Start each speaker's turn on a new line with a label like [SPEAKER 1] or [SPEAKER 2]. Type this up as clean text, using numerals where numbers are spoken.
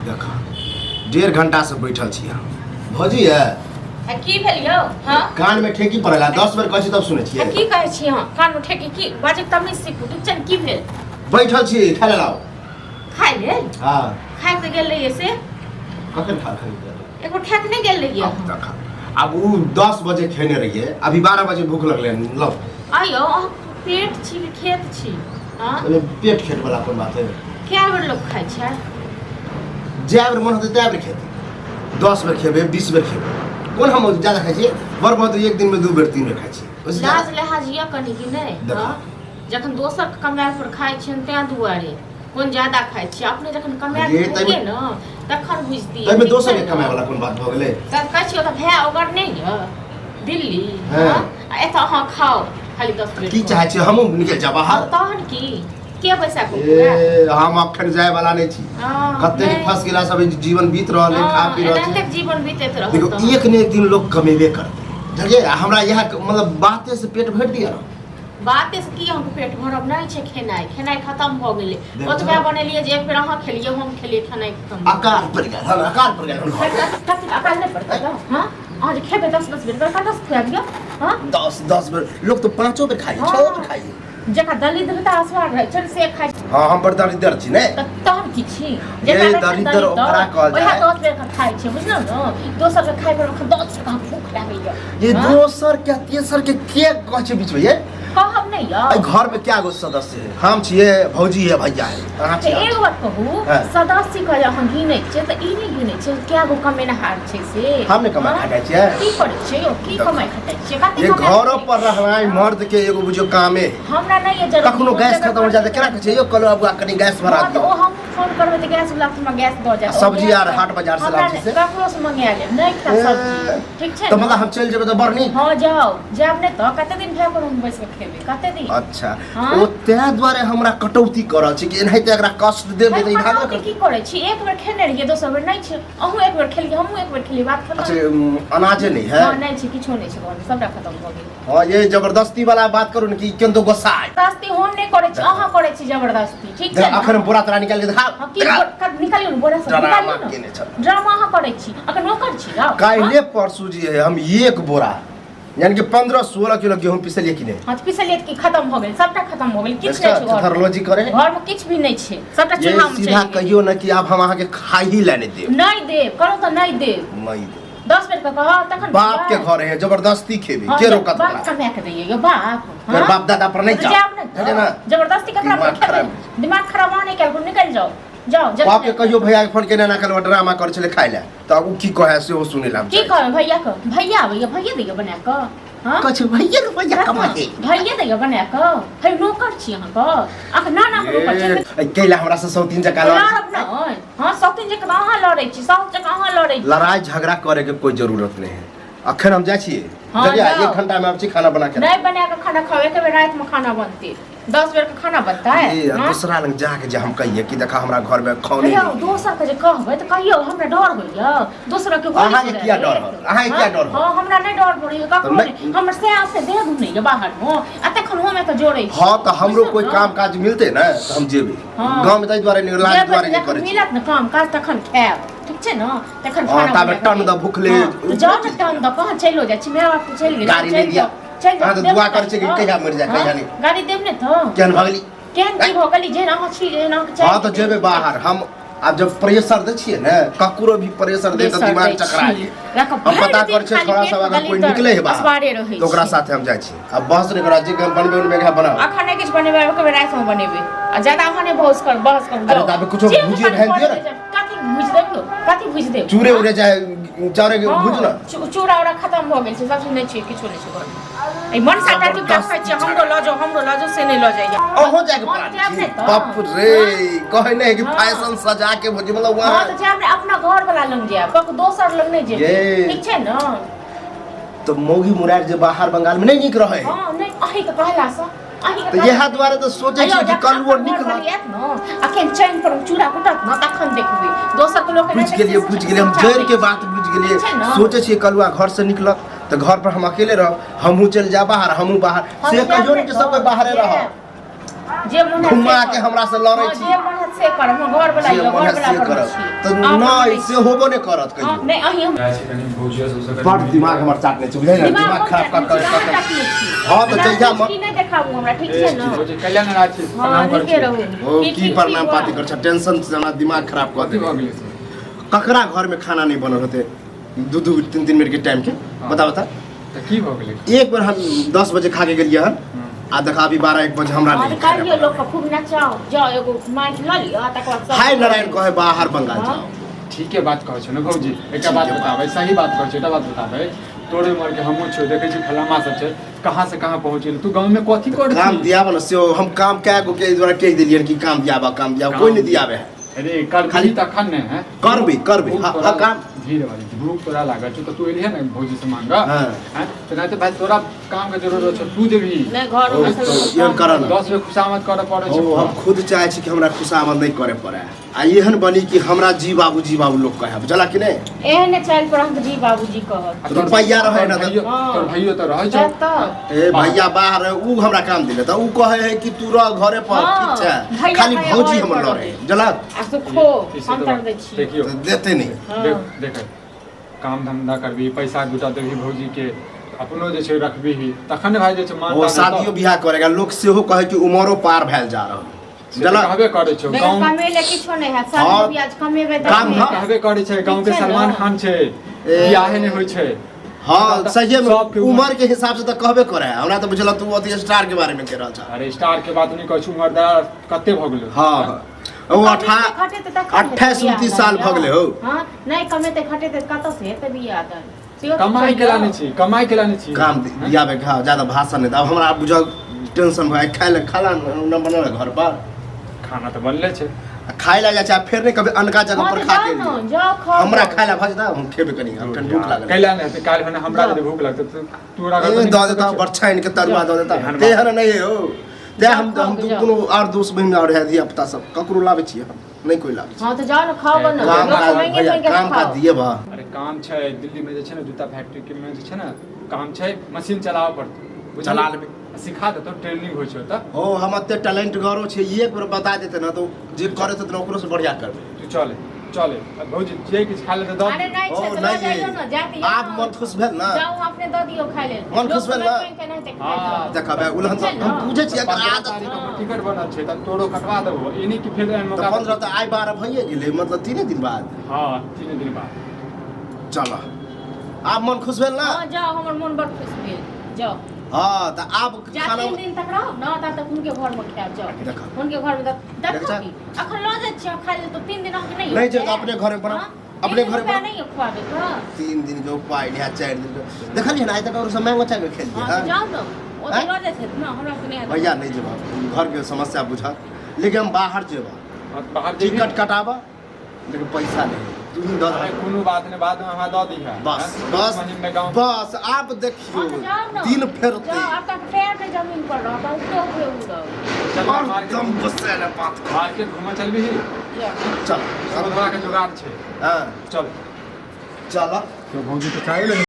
[SPEAKER 1] देखा 1.5 घंटा से बैठल छी हम भौजी है
[SPEAKER 2] की भेलियो हां
[SPEAKER 1] कान में ठेकी पड़ला 10 बेर कहै छी तब सुनै छियै
[SPEAKER 2] की कहै छी हां कान में ठेकी की बाजे तमीज सीखू ठीक छै की भेल
[SPEAKER 1] बैठल छी खाय लाओ
[SPEAKER 2] खाय ले
[SPEAKER 1] हां
[SPEAKER 2] खाय त गेल रहिए से
[SPEAKER 1] कखन खा गेल
[SPEAKER 2] एगो ठेक नहीं गेल रहिए
[SPEAKER 1] देखा अब उ 10 बजे खेने रहिए अभी 12 बजे भूख लगले लो
[SPEAKER 2] आयो पेट छी खेत छी हां
[SPEAKER 1] अरे पेट खेत वाला कोन बात है
[SPEAKER 2] क्या बेर लोग खाय छै
[SPEAKER 1] जे बेर मन होते तै बेर खेते 10 बेर खेबे 20 बेर खेबे कोन हम ज्यादा खाइ छी बड़ बहुत एक दिन में 2 बेर 3 बेर खाइ छी
[SPEAKER 2] लाज लिहाज ये कनी कि नहीं हां जखन दोसर कमाय पर खाय छिन तै दुआरे कोन ज्यादा खाय छी अपने जखन कमाय छिए न तखन बुझती
[SPEAKER 1] तै में दोसर के कमाय वाला कोन बात भ गेलै
[SPEAKER 2] तब कहै छी त भै ओगर नहीं है दिल्ली हां एत अहाँ खाओ खाली 10 बेर
[SPEAKER 1] की चाहे छी हमहु निकल जा बाहर
[SPEAKER 2] तहन की के पैसा को
[SPEAKER 1] ए हम अखन जाय वाला नहीं छी कते फंस गेला सब जीवन बीत रहल है खा पी रहल
[SPEAKER 2] छै जीवन बीतैत रहल
[SPEAKER 1] देखो एक ने एक दिन लोग कमेबे करते देखिए हमरा यहाँ मतलब बाते से पेट भर दिया ना
[SPEAKER 2] बाते से की हम पेट भरब नहीं छै खेनाई खत्म भ गेलै ओतबे बनेलिए जे एक बेर अहाँ खेलिए हम खेलिए खेनाई खत्म
[SPEAKER 1] आकार पड़ गया हम आकार पड़ गया
[SPEAKER 2] आकार नहीं पड़ता हां आज खेबे 10 बेर कत से खुआ दियो हां
[SPEAKER 1] 10 बेर लोग तो 5 बेर खाई 6 बेर खाई
[SPEAKER 2] जका दलिद्रता आस्वाद रहै छै से खाइ छै
[SPEAKER 1] हां हम बड़ दरिद्र छी ने
[SPEAKER 2] तहन की छी
[SPEAKER 1] जका दरिद्र ओकरा कहल जाय
[SPEAKER 2] ओहे 10 बेर का खाइ छै बुझलौ न दोसर के खाइ पर 10 टका भूख लागैया
[SPEAKER 1] ये दोसर के तेसर के कहै छै बीच में ये
[SPEAKER 2] कहब नहीं यार
[SPEAKER 1] घर में क्या गो सदस्य है हम छिए भौजी है भैया है अहाँ छी
[SPEAKER 2] एक बात कहू सदस्य के अहाँ गिनै छै त ई नहीं गिनै छै क्या गो कमेनहार छै से
[SPEAKER 1] हम ने कमाई खाइ छियै
[SPEAKER 2] की करै छै यो की कमाई खाइ छै कते
[SPEAKER 1] ये घरों पर रहनाइ मर्द के एगो बुझियो कामे
[SPEAKER 2] हमरा नहीं है जरूर
[SPEAKER 1] कखनो गैस खत्म हो जाते केना कहै छै यो कल अब कनी गैस भरा दियो
[SPEAKER 2] तो हम फोन करबै त गैस वाला हमरा गैस द जाय
[SPEAKER 1] सब्जी आर हाट बाजार से लाबै छै
[SPEAKER 2] ककरो से मंगा ले नहीं खा सब्जी ठीक छै
[SPEAKER 1] तो मतलब हम चल जेबै त बरनी
[SPEAKER 2] हां जाओ जाब ने त कते दिन भए पर हम बैस के खेबे कते दिन
[SPEAKER 1] अच्छा ओ तै द्वारे हमरा कटौती करल छै कि एनाहिते एकरा कष्ट देबै त ई भागो कर
[SPEAKER 2] की करै छी एक बेर खेने रहिए दोसर बेर नहीं छै अहू एक बेर खेलिए हमहू एक बेर खेलिए बात खत्म
[SPEAKER 1] अच्छा अनाजे नहीं है
[SPEAKER 2] हां नहीं छै किछो नहीं छै घर सबटा खत्म भ गेल
[SPEAKER 1] हां ये जबरदस्ती वाला बात करू न कि केन तो गोसाई
[SPEAKER 2] जबरदस्ती हम नहीं करै छी अहाँ करै छी जबरदस्ती ठीक छै
[SPEAKER 1] अखन बोरा तोरा निकाल के दिखा
[SPEAKER 2] की निकालियो न बोरा से निकालियो ड्रामा अहाँ करै छी अखन नौकर छी ना
[SPEAKER 1] काल्हे परसू जी है हम एक बोरा यानी कि 15-16 किलो गेहूं पिसलिए कि नहीं
[SPEAKER 2] हां पिसलिए कि खत्म भ गेल सबटा खत्म भ गेल किछ नहीं छै
[SPEAKER 1] थर्मोलॉजी करे
[SPEAKER 2] घर में किछ भी नहीं छै सबटा चूल्हा में छै
[SPEAKER 1] सीधा कहियो न कि अब हम अहाँ के खाई ही लेने देब
[SPEAKER 2] नहीं देब करो त नहीं देब
[SPEAKER 1] नहीं
[SPEAKER 2] 10 बेर का कहा तखन
[SPEAKER 1] बाप के घर है जबरदस्ती खेबे के रोकत
[SPEAKER 2] बाप कमे के दैए यो बाप
[SPEAKER 1] मेरे बाप दादा पर नहीं जाओ
[SPEAKER 2] ना जबरदस्ती ककरा पर खेबे दिमाग खराब होने के निकल जाओ जाओ
[SPEAKER 1] बाप के कहियो भैया के फोन केना ना कल ड्रामा कर छले खाइ ले त उ की कहे से ओ सुने ला
[SPEAKER 2] की कहे भैया के भैया दैए बना के हां
[SPEAKER 1] कछ भैया रुपया कमाए
[SPEAKER 2] भैया दैए बना के है नौकर छी अहाँ के अख नाना के नौकर छी
[SPEAKER 1] कैला हमरा से सौतीन जका
[SPEAKER 2] लड़ब न हां सौतीन जका अहाँ लड़ै छी साउथ जका अहाँ लड़ै छी
[SPEAKER 1] लड़ाई झगड़ा करे के कोई जरूरत नहीं है अखन हम जाय छिए जगह 1 घंटा में आब छी खाना बना के
[SPEAKER 2] नहीं बना के खाना खावे के रात में खाना बनते 10 बेर का खाना बनता है
[SPEAKER 1] दूसरा लंग जाके जे हम कहिए कि देखा हमरा घर में खौनी
[SPEAKER 2] दोसर के जे कहबै त कहियो हमरा डर होइया दोसर के होई
[SPEAKER 1] अहाँ के किया डर हो अहाँ के किया डर हो
[SPEAKER 2] हां हमरा नहीं डर पड़ै कखनो नहीं हमर से दे दू नहीं बाहर में अते खन हम के जोड़ै
[SPEAKER 1] हां त हमरो कोई काम काज मिलते ना त हम जेबे गांव में तै द्वारे नहीं लाज द्वारे नहीं करे
[SPEAKER 2] मिलत न काम काज तखन खाएब ठीक छै न तखन
[SPEAKER 1] खाना ताबे टन द भूखले
[SPEAKER 2] जाओ न टन द कहां चलो जाय छी मैं बाप चल गेल
[SPEAKER 1] गाड़ी ले दिया हां तो दुआ कर छै कि कहिया मर जाय कहिया नहीं
[SPEAKER 2] गाड़ी देब ने तो
[SPEAKER 1] केन भगली
[SPEAKER 2] केन की भगली जे ना छी जे ना के
[SPEAKER 1] हां तो जेबे बाहर हम अब जब प्रेशर दे छिए ना ककरो भी प्रेशर दे त दिमाग चकरा जाए हम पता कर छै थोड़ा सा अगर कोई निकले है बाहर तो ओकरा साथे हम जाय छी अब बहस रे करा जे बनबे में घा बनाओ
[SPEAKER 2] अखन नहीं किछ बनेबे ओके रात में बनेबे आ ज्यादा अहाँ नहीं बहस कर
[SPEAKER 1] अरे तबे कुछ बुझिए भेज दियो रे
[SPEAKER 2] कथि बुझ दे
[SPEAKER 1] चूरे उड़े जाए चारे के बुझ ना
[SPEAKER 2] चूरा उड़ा खत्म भ गेल छै सब सुनै छी किछो नहीं छै घर ए मन साटा की खाइ छी हमरो ल जाओ से नहीं ल जाइए
[SPEAKER 1] ओहो जाके बाप रे कहे नहीं कि फैशन सजा के भोजी मतलब वहां
[SPEAKER 2] हां तो जे हमने अपना घर वाला लंग जाए कक दोसर लंग नहीं जे ठीक छै न
[SPEAKER 1] तो मौगी मुरार जे बाहर बंगाल में नहीं निक रहे
[SPEAKER 2] हां नहीं अही के कहला सा
[SPEAKER 1] तो यह द्वारे तो सोचे छी कि कल वो निकलत
[SPEAKER 2] न अखन चैन पर चूड़ा कुटत न तखन देखबे दोसर के लोग
[SPEAKER 1] बुझ गेलिए हम जड़ के बात बुझ गेलिए सोचे छी कलुआ घर से निकलत तो घर पर हम अकेले रह हमहू चल जा बाहर हमहू बाहर से कहियो नहीं कि सब बाहरे रह
[SPEAKER 2] जे मन
[SPEAKER 1] घुमा के हमरा से लड़ै छी
[SPEAKER 2] जे मन से कर हम घर वाला घर वाला कर
[SPEAKER 1] त नहीं से होबो नहीं करत कहियो
[SPEAKER 2] नहीं अही हम
[SPEAKER 3] कनी भौजिया सब
[SPEAKER 1] बड़ दिमाग हमर चाटने छै बुझै ना दिमाग खराब कर हां त जइया मत
[SPEAKER 2] की नहीं देखाबू हमरा ठीक छै ना
[SPEAKER 3] भौजी कल्याण राखी प्रणाम कर
[SPEAKER 2] के रहू
[SPEAKER 1] ओ की प्रणाम पाती कर छ टेंशन से हमरा दिमाग खराब कर दे ककरा घर में खाना नहीं बनल होते 2-3 मिनट के टाइम के बता बता
[SPEAKER 3] त की भ गेलै
[SPEAKER 1] एक बार हम 10 बजे खा के गेलिए हन आ देखा अभी 12-1 बजे हमरा नहीं
[SPEAKER 2] कहियो लोग के खूब नचाओ जाओ एगो माइक ल लियो तक बाद
[SPEAKER 1] हाय नारायण कहे बाहर बंगाल जाओ
[SPEAKER 3] ठीक है बात कहै छ न भौजी एकटा बात बताबै सही बात कहै छ एकटा बात बताबै तोरे मर के हमो छ देखै छी फलामा सब छै कहां से कहां पहुंचेल तू गांव में कथि कर
[SPEAKER 1] काम दियाब न से हम काम क्या को के द्वारा कह दिलियन कि काम दियाब कोई नहीं दियाबे
[SPEAKER 3] अरे कर खाली तखन ने है
[SPEAKER 1] करबी हां काम
[SPEAKER 3] धीरे वाली भूख तोरा लागल छ त तू एलिहे न भौजी से मांग हैं त नहीं तो भाई तोरा काम के जरूरत छ तू देबी
[SPEAKER 2] नहीं घर में
[SPEAKER 1] ये करन
[SPEAKER 3] 10 में खुशामद करे पड़े छ
[SPEAKER 1] हम खुद चाहे छी कि हमरा खुशामद नहीं करे पड़े आ एहन बनी कि हमरा जी बाबू लोग कहे बुझला कि नहीं
[SPEAKER 2] एहने चाइल पर हम जी बाबूजी कहत
[SPEAKER 1] रुपैया रहे न
[SPEAKER 3] तोर भैयो त रहै छ
[SPEAKER 1] ए भैया बाहर उ हमरा काम दिले त उ कहे है कि तू रह घरे पर ठीक छै खाली भौजी हमर लड़े जला
[SPEAKER 2] आ सुखो हम तर दे छी
[SPEAKER 3] देखियो
[SPEAKER 1] देते नहीं
[SPEAKER 3] देख काम धंधा करबी पैसा जुटा देबी भौजी के अपनो जे छै रखबी तखन भाई जे छै मान
[SPEAKER 1] वो शादियो बियाह करेगा लोग सेहो कहे कि उमरो पार भेल जा रहल
[SPEAKER 3] जला कहबे करे छ गांव
[SPEAKER 2] कमेले किछो नहीं है शादी ब्याज कमेबे त
[SPEAKER 1] काम
[SPEAKER 3] कहबे करे छै गांव के सलमान खान छै बियाह नहीं होय छै
[SPEAKER 1] हां सही में उम्र के हिसाब से त कहबे करे हमरा त बुझला तू अति स्टार के बारे में कह रहल छ
[SPEAKER 3] अरे स्टार के बात नहीं कहै छु उम्रदार कते भ गेलै
[SPEAKER 1] हां ओ 28-29 साल भ गेलै हो
[SPEAKER 2] हां नहीं कमेते खटेते कत से हेते बियाह दन
[SPEAKER 3] कमाई केला नहीं छी
[SPEAKER 1] काम दियाबे के ज्यादा भाषण नहीं अब हमरा बुझ टेंशन भाई खाला न बनल घर पर
[SPEAKER 3] खाना तो बनले छै
[SPEAKER 1] खाई ला जा फिर नहीं कभी अनका जगह पर खा के हमरा खाई ला भज दा हम खेबे कनी हम भूख लागल
[SPEAKER 3] कैला नहीं काल भने हमरा के भूख लगत तू रगा
[SPEAKER 1] दे देता बरछाइन के तरुआ दे देता तेहन नहीं हो ते हम कोनो और दोस्त बहिन और है दिया पता सब ककरो लावे छी हम नहीं कोई लावे
[SPEAKER 2] हां तो जाओ ना खाओ ना
[SPEAKER 1] काम का दिए बा
[SPEAKER 3] अरे काम छै दिल्ली में जे छै ना जूता फैक्ट्री के में जे छै ना काम छै मशीन चलावे पड़त
[SPEAKER 1] चला लेबे
[SPEAKER 3] सिखा दे तो ट्रेनिंग होय छै त
[SPEAKER 1] हो हम एते टैलेंट गरो छै एक बार बता देते ना तो जे करे त ओकरो से बढ़िया करबे
[SPEAKER 3] तू चले भौजी जे किछ खा ले त
[SPEAKER 2] अरे नहीं छै तो जाइयो ना जाती
[SPEAKER 1] आप मन खुश भेल ना
[SPEAKER 2] जाओ अपने द दियो खाइ ले
[SPEAKER 1] मन खुश भेल ना
[SPEAKER 3] हां
[SPEAKER 1] देखबे उलहन हम पूछे छी अगर आदत
[SPEAKER 3] टिकट बनल छै त तोरो कटवा देबो एनी कि फेर मौका
[SPEAKER 1] 15 त आइ 12 भइए गेलै मतलब 3 दिन बाद
[SPEAKER 3] हां 3 दिन बाद
[SPEAKER 1] चल आप मन खुश भेल ना
[SPEAKER 2] हां जाओ हमर मन बड़ खुश भेल जाओ
[SPEAKER 1] हां त आप खाना
[SPEAKER 2] 3 दिन तक रहो ना तब तक उनके घर में खा जाओ उनके घर में देखो अखन ल जाय छी खा ले तो 3 दिन हम नहीं
[SPEAKER 1] नहीं जे अपने घर में बना अपने घर में
[SPEAKER 2] नहीं खवा दे तो
[SPEAKER 1] 3 दिन के उपाय नहीं 4 दिन के देखलिए ना आज तक और समय में चाहे खेल
[SPEAKER 2] हां जाओ ना ओ तो ल जाय छै ना हमरा के नहीं
[SPEAKER 1] भैया नहीं जेबा घर के समस्या बुझा लेकिन हम बाहर जेबा
[SPEAKER 3] बाहर
[SPEAKER 1] टिकट कटाबा लेकिन पैसा नहीं तू ही दे
[SPEAKER 3] कोनो बात नहीं बाद में हमरा द दी है
[SPEAKER 1] बस आप देखियो दिन फेरते
[SPEAKER 2] अब तक पैर पे जमीन पर रहा तो उड़ो
[SPEAKER 1] एकदम गुस्से ना बात
[SPEAKER 3] मार्केट घुमा चलबी
[SPEAKER 1] चल
[SPEAKER 3] सब के जुगाड़ छै
[SPEAKER 1] हां
[SPEAKER 3] चल
[SPEAKER 1] चल
[SPEAKER 3] तो भौजी तो चाहे